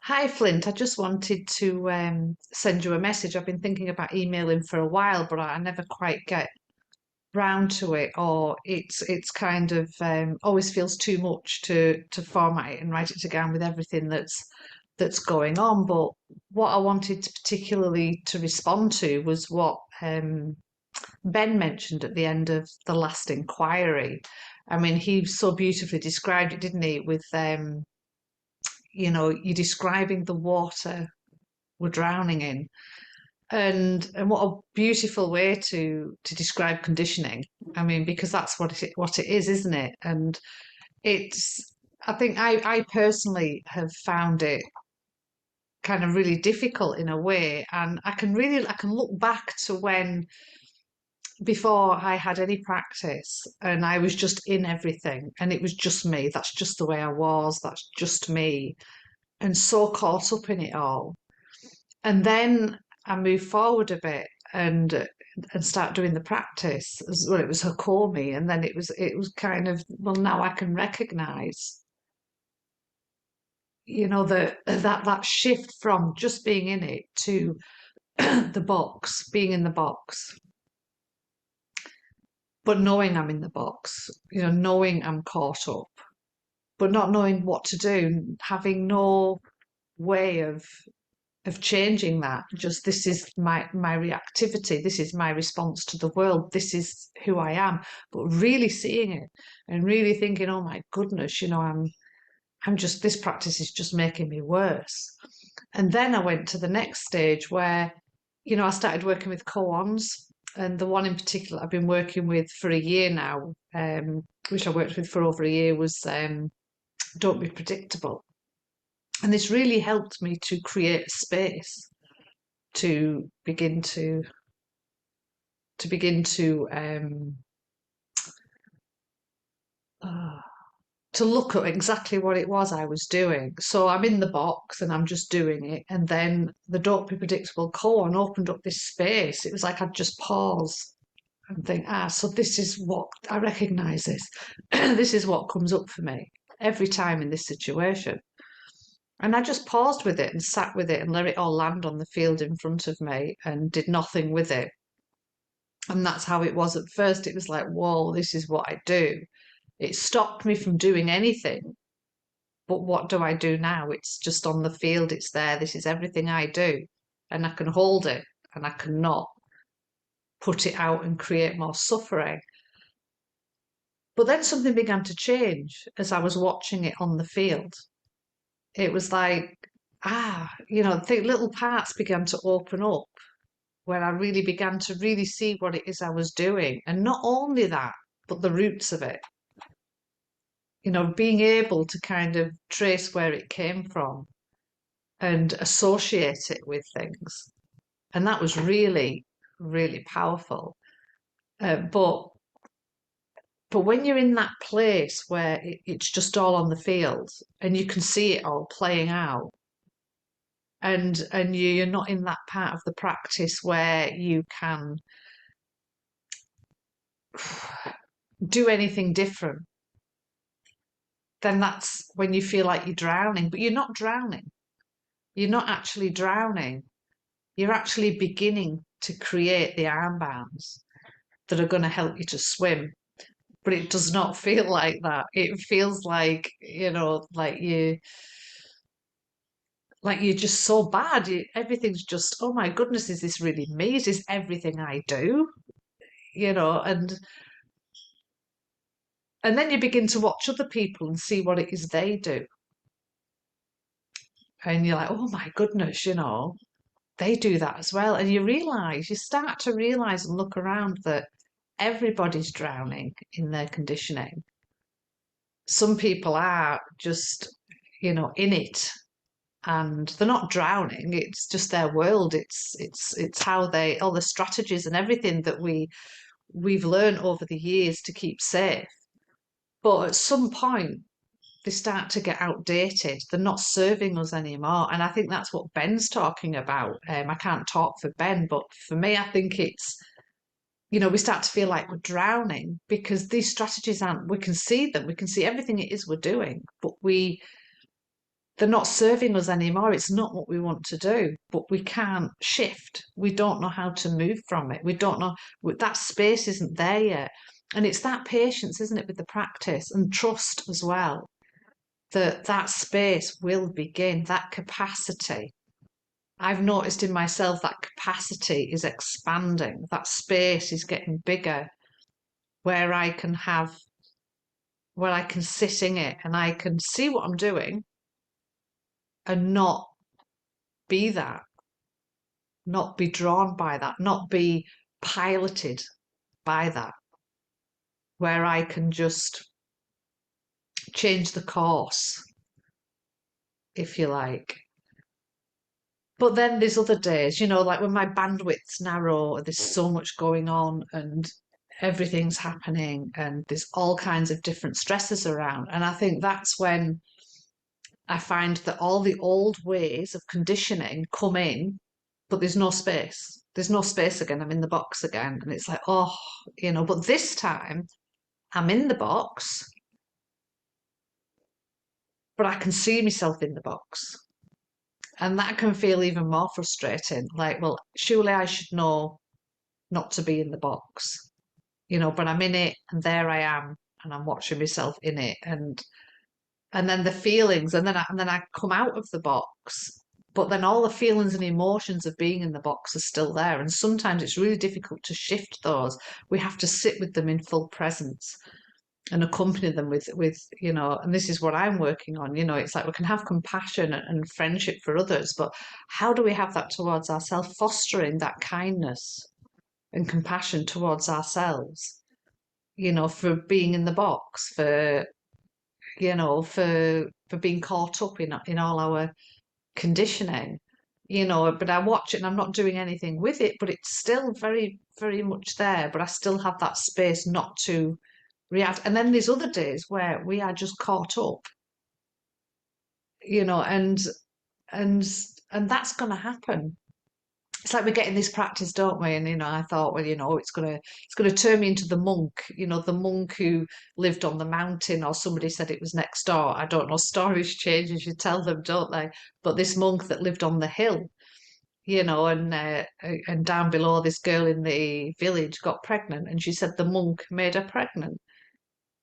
Hi, Flint. I just wanted to send you a message. I've been thinking about emailing for a while, but I never quite get round to it, or it's kind of always feels too much to format it and write it down with everything that's going on. But what I wanted particularly to respond to was what Ben mentioned at the end of the last inquiry. I mean, he so beautifully described it, didn't he? With you're describing the water we're drowning in. And what a beautiful way to describe conditioning. I mean, because that's what it is, isn't it? And it's I think I personally have found it kind of really difficult in a way. And I can look back to when before I had any practice and I was just in everything and it was just me. That's just the way I was. That's just me. And so caught up in it all. And then I moved forward a bit and start doing the practice. Well, it was Hakomi, and then it was kind of, well, now I can recognize, that shift from just being in it to the box, being in the box, but knowing I'm in the box, knowing I'm caught up, but not knowing what to do, having no way of changing that. Just this is my reactivity, this is my response to the world, this is who I am. But really seeing it and really thinking, oh my goodness, I'm just, this practice is just making me worse. And then I went to the next stage where, I started working with koans, and the one in particular I've been working with for a year now, which I worked with for over a year, was don't be predictable. And this really helped me to create a space to begin to uh, to look at exactly what it was I was doing. So I'm in the box and I'm just doing it, and then the don't be predictable koan opened up this space. It was like I'd just pause and think, so this is what I recognise this. This is what comes up for me every time in this situation. And I just paused with it and sat with it and let it all land on the field in front of me and did nothing with it. And that's how it was at first. It was like, whoa, this is what I do. It stopped me from doing anything. But what do I do now? It's just on the field, it's there. This is everything I do. And I can hold it and I cannot put it out and create more suffering. But then something began to change as I was watching it on the field. It was like, the little parts began to open up where I really began to really see what it is I was doing. And not only that, but the roots of it. Being able to kind of trace where it came from and associate it with things. And that was really, really powerful. But when you're in that place where it's just all on the field and you can see it all playing out, and you're not in that part of the practice where you can do anything different, then that's when you feel like you're drowning. But you're not drowning. You're not actually drowning. You're actually beginning to create the armbands that are going to help you to swim. But it does not feel like that. It feels like, like you're just so bad. Everything's just, oh my goodness, is this really me? Is this everything I do? And then you begin to watch other people and see what it is they do. And you're like, oh my goodness, they do that as well. And you start to realize and look around that everybody's drowning in their conditioning. Some people are just, in it and they're not drowning. It's just their world. It's how all the strategies and everything that we've learned over the years to keep safe. But at some point, they start to get outdated. They're not serving us anymore. And I think that's what Ben's talking about. I can't talk for Ben, but for me, I think it's, we start to feel like we're drowning because these strategies we can see them, we can see everything it is we're doing, but we they're not serving us anymore. It's not what we want to do, but we can't shift. We don't know how to move from it. We don't know, that space isn't there yet. And it's that patience, isn't it, with the practice and trust as well, that that space will begin, that capacity. I've noticed in myself that capacity is expanding, that space is getting bigger, where I can have, where I can sit in it and I can see what I'm doing and not be that, not be drawn by that, not be piloted by that, where I can just change the course, if you like. But then there's other days, like when my bandwidth's narrow, there's so much going on and everything's happening and there's all kinds of different stresses around. And I think that's when I find that all the old ways of conditioning come in, but there's no space. There's no space again. I'm in the box again. And it's like, oh, but this time I'm in the box, but I can see myself in the box. And that can feel even more frustrating. Like, well, surely I should know not to be in the box, but I'm in it and there I am and I'm watching myself in it. And then the feelings, and then I come out of the box, but then all the feelings and emotions of being in the box are still there. And sometimes it's really difficult to shift those. We have to sit with them in full presence and accompany them with and this is what I'm working on. It's like we can have compassion and friendship for others, but how do we have that towards ourselves, fostering that kindness and compassion towards ourselves, for being in the box, for being caught up in all our conditioning, but I watch it and I'm not doing anything with it, but it's still very, very much there. But I still have that space not to react. And then there's other days where we are just caught up, and and and that's gonna happen. It's like we're getting this practice, don't we? And I thought, well, it's gonna turn me into the monk, the monk who lived on the mountain, or somebody said it was next door. I don't know. Stories change as you tell them, don't they? But this monk that lived on the hill, and down below, this girl in the village got pregnant, and she said the monk made her pregnant,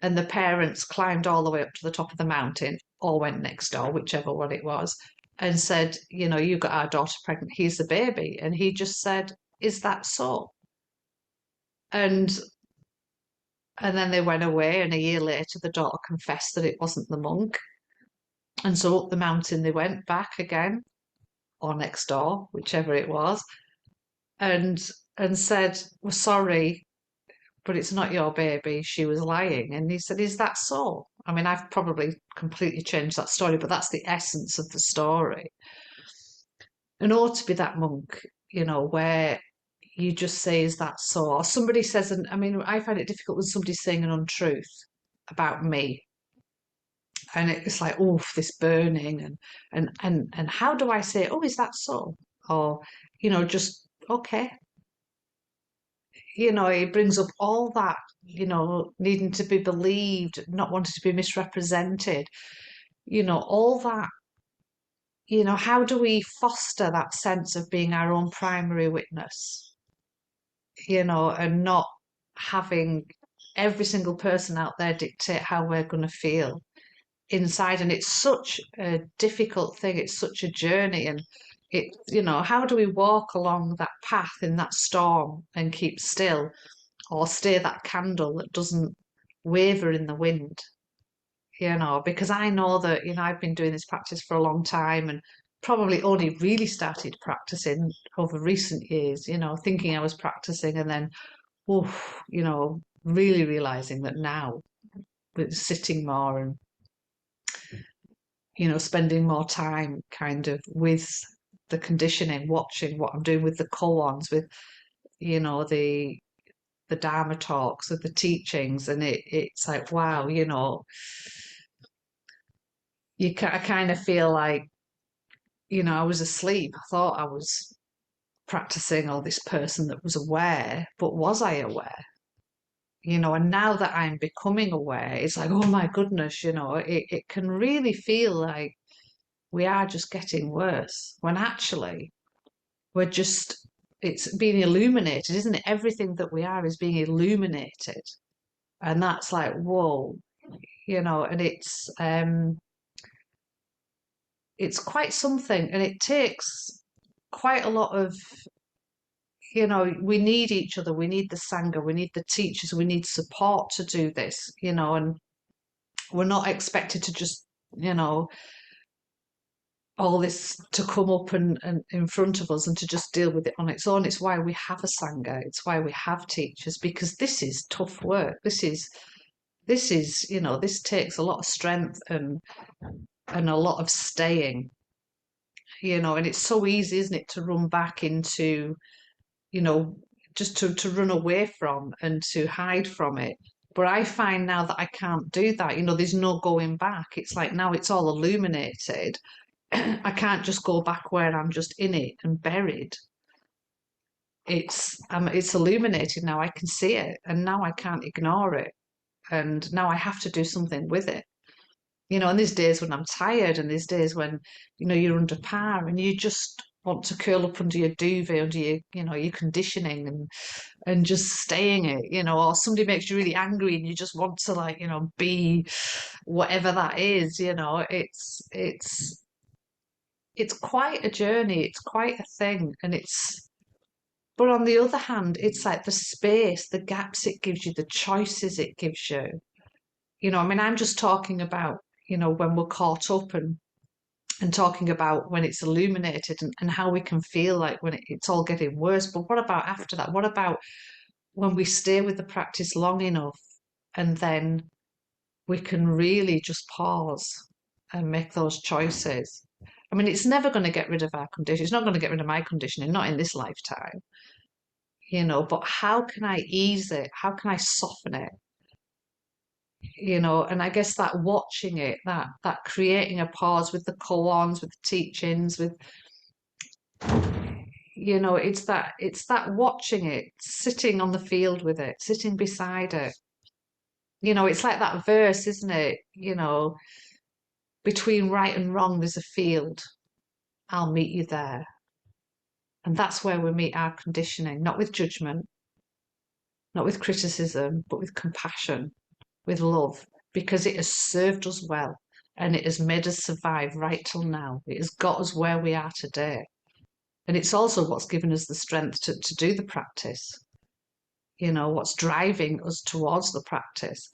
and the parents climbed all the way up to the top of the mountain, or went next door, whichever one it was, and said, you got our daughter pregnant, here's the baby. And he just said, is that so? And and then they went away, and a year later the daughter confessed that it wasn't the monk. And so up the mountain they went back again, or next door, whichever it was, and said, we're sorry, but it's not your baby. She was lying. And he said, is that so? I mean, I've probably completely changed that story, but that's the essence of the story. And ought to be that monk, where you just say, is that so? Or somebody says, and I mean, I find it difficult when somebody's saying an untruth about me. And it's like, oh, this burning, and how do I say, oh, is that so? Or, just okay. It brings up all that, needing to be believed, not wanting to be misrepresented, all that. How do we foster that sense of being our own primary witness, and not having every single person out there dictate how we're going to feel inside? And it's such a difficult thing. It's such a journey. And how do we walk along that path in that storm and keep still, or stay that candle that doesn't waver in the wind? Because I know that, I've been doing this practice for a long time and probably only really started practicing over recent years, thinking I was practicing, and then, oof, really realizing that now with sitting more and, spending more time kind of with the conditioning, watching what I'm doing with the koans, with, the Dharma talks, with the teachings, and it's like, wow, I kind of feel like, I was asleep. I thought I was practicing, or this person that was aware, but was I aware? And now that I'm becoming aware, it's like, oh my goodness, it can really feel like, we are just getting worse, when actually we're just, it's being illuminated, isn't it? Everything that we are is being illuminated. And that's like, whoa, and it's quite something, and it takes quite a lot of, we need each other, we need the Sangha, we need the teachers, we need support to do this, and we're not expected to just, all this to come up and in front of us and to just deal with it on its own. It's why we have a Sangha, it's why we have teachers, because this is tough work. This takes a lot of strength and a lot of staying, and it's so easy, isn't it, to run back into, just to run away from and to hide from it. But I find now that I can't do that. There's no going back. It's like now it's all illuminated. I can't just go back where I'm just in it and buried. It's illuminated now. I can see it, and now I can't ignore it. And now I have to do something with it. And there's days when I'm tired, and there's days when, you're under par and you just want to curl up under your duvet, under your conditioning and just staying it, or somebody makes you really angry and you just want to like, be whatever that is, it's quite a journey, it's quite a thing. But on the other hand, it's like the space, the gaps it gives you, the choices it gives you. I'm just talking about, when we're caught up and talking about when it's illuminated and how we can feel like when it's all getting worse. But what about after that? What about when we stay with the practice long enough and then we can really just pause and make those choices? It's never going to get rid of our condition. It's not going to get rid of my conditioning, not in this lifetime, but how can I ease it? How can I soften it? And I guess that watching it, that creating a pause with the koans, with the teachings, with it's that watching it, sitting on the field with it, sitting beside it. It's like that verse, isn't it? Between right and wrong, there's a field. I'll meet you there. And that's where we meet our conditioning, not with judgment, not with criticism, but with compassion, with love, because it has served us well and it has made us survive right till now. It has got us where we are today. And it's also what's given us the strength to do the practice, what's driving us towards the practice.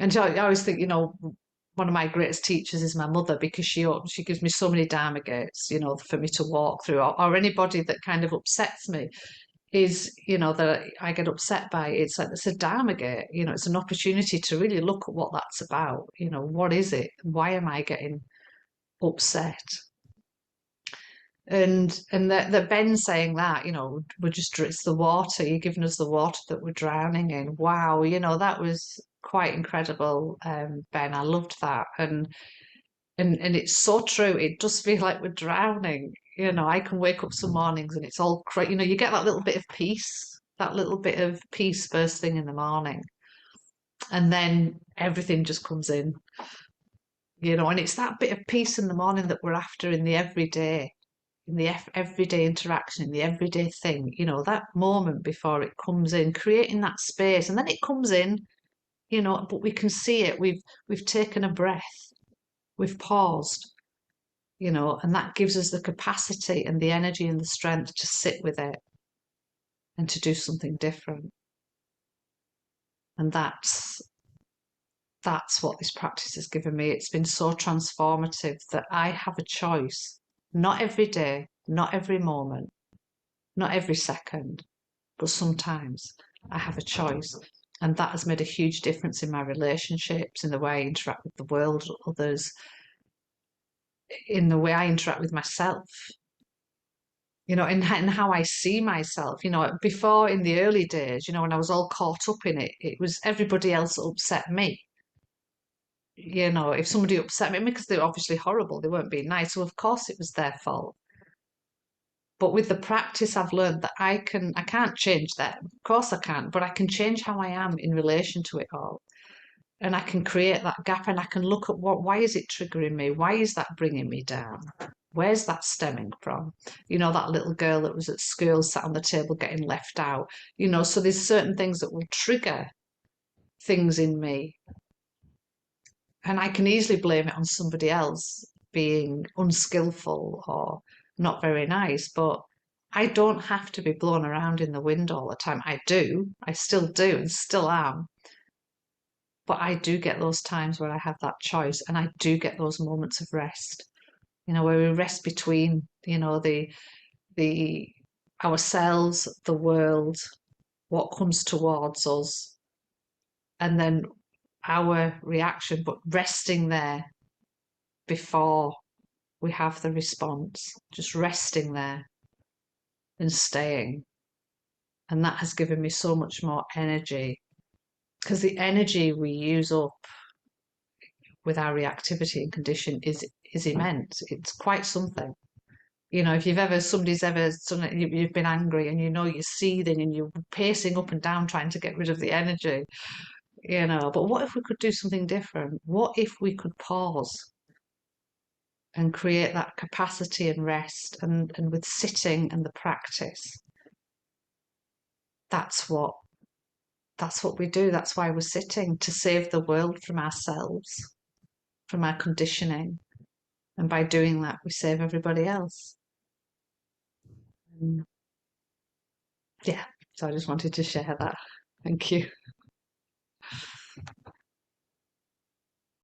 And I always think, one of my greatest teachers is my mother, because she gives me so many Dharma gates, for me to walk through, or anybody that kind of upsets me is, that I get upset by. It's like, it's a Dharma gate, it's an opportunity to really look at what that's about. What is it? Why am I getting upset? And that Ben saying that, it's the water, you're giving us the water that we're drowning in. Wow, that was quite incredible, Ben. I loved that. And it's so true. It does feel like we're drowning. I can wake up some mornings and it's all you get that little bit of peace, first thing in the morning. And then everything just comes in, and it's that bit of peace in the morning that we're after in the everyday, in the everyday interaction, in the everyday thing, that moment before it comes in, creating that space, and then it comes in, but we can see it. We've taken a breath, we've paused, and that gives us the capacity and the energy and the strength to sit with it and to do something different. And that's what this practice has given me. It's been so transformative that I have a choice, not every day, not every moment, not every second, but sometimes I have a choice. And that has made a huge difference in my relationships, in the way I interact with the world, others, in the way I interact with myself, and how I see myself. Before, in the early days, when I was all caught up in it, it was everybody else that upset me. If somebody upset me, because they were obviously horrible, they weren't being nice, so of course it was their fault. But with the practice, I've learned that I can't change that. Of course I can't, but I can change how I am in relation to it all. and I can create that gap, and I can look at why is it triggering me? Why is that bringing me down? Where's that stemming from? You know, that little girl that was at school sat on the table getting left out. You know, so there's certain things that will trigger things in me, and I can easily blame it on somebody else being unskillful or not very nice, but I don't have to be blown around in the wind all the time. I still do, and still am. But I do get those times where I have that choice, and I do get those moments of rest, you know, where we rest between, you know, the ourselves, the world, what comes towards us, and then our reaction, but resting there before we have the response, just resting there and staying. And that has given me so much more energy, because the energy we use up with our reactivity and condition is immense. It's quite something. You know, if somebody's ever, you've been angry and you know you're seething and you're pacing up and down trying to get rid of the energy, you know, but what if we could do something different? What if we could pause and create that capacity and rest, and with sitting and the practice, that's what we do. That's why we're sitting, to save the world from ourselves, from our conditioning. And by doing that, we save everybody else. Yeah, so I just wanted to share that. Thank you.